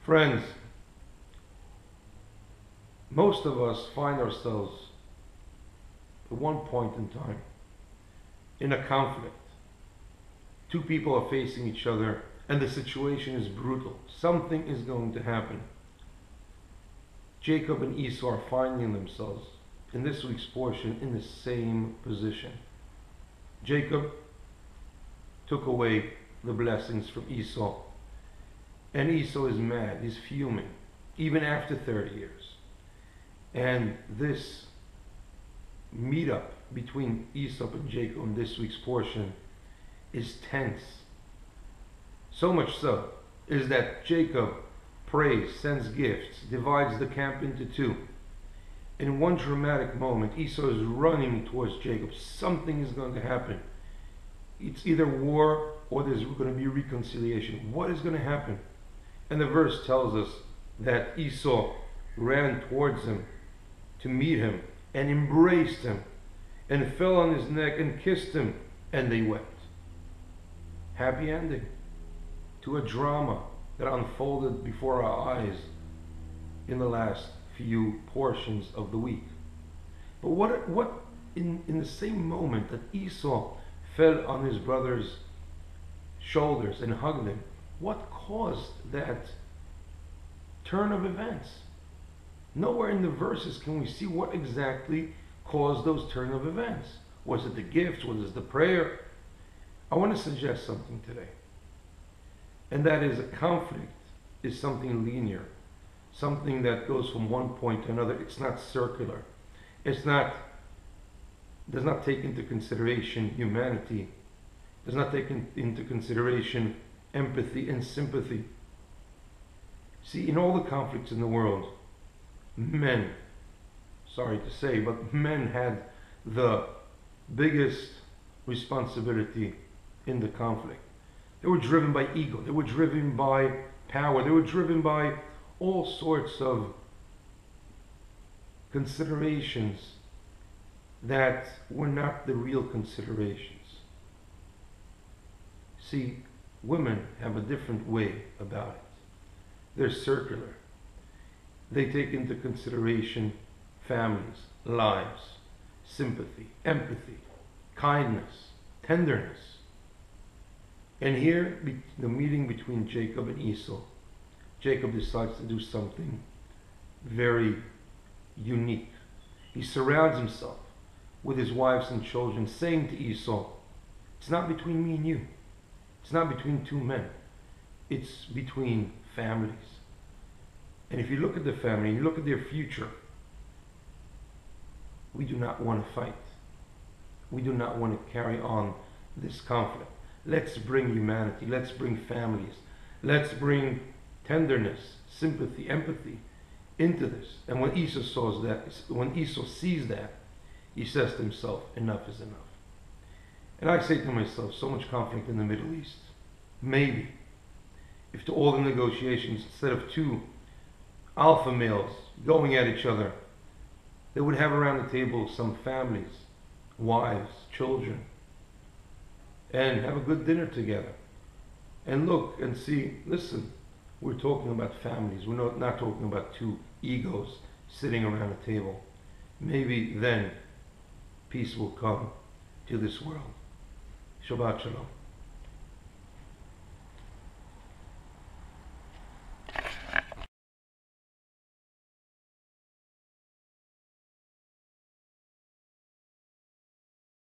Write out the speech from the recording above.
Friends, most of us find ourselves at one point in time in a conflict. Two people are facing each other and the situation is brutal. Something is going to happen. Jacob and Esau are finding themselves in this week's portion in the same position. Jacob took away the blessings from Esau, and Esau is mad, he's fuming, even after 30 years. And this meetup between Esau and Jacob in this week's portion is tense. So much so is that Jacob prays, sends gifts, divides the camp into two. In one dramatic moment, Esau is running towards Jacob. Something is going to happen. It's either war or there's going to be reconciliation. What is going to happen? And the verse tells us that Esau ran towards him to meet him and embraced him and fell on his neck and kissed him, and they wept. Happy ending to a drama that unfolded before our eyes in the last few portions of the week. But what in the same moment that Esau fell on his brother's shoulders and hugged him, what caused that turn of events? Nowhere in the verses can we see what exactly caused those turn of events. Was it the gift? Was it the prayer? I want to suggest something today. And that is, a conflict is something linear, something that goes from one point to another. It's not circular. Does not take into consideration humanity, does not take into consideration empathy and sympathy. See, in all the conflicts in the world, men, sorry to say, but men had the biggest responsibility in the conflict. They were driven by ego, they were driven by power, they were driven by all sorts of considerations that were not the real considerations. See, women have a different way about it. They're circular. They take into consideration families, lives, sympathy, empathy, kindness, tenderness. And here, the meeting between Jacob and Esau, Jacob decides to do something very unique. He surrounds himself with his wives and children, saying to Esau, it's not between me and you. It's not between two men. It's between families. And if you look at the family, you look at their future, we do not want to fight. We do not want to carry on this conflict. Let's bring humanity. Let's bring families. Let's bring tenderness, sympathy, empathy into this. And when Esau sees that, he says to himself, enough is enough. And I say to myself, so much conflict in the Middle East. Maybe, if to all the negotiations, instead of two alpha males going at each other, they would have around the table some families, wives, children, and have a good dinner together. And look and see, listen, we're talking about families. We're not talking about two egos sitting around a table. Maybe then peace will come to this world. Shabbat Shalom.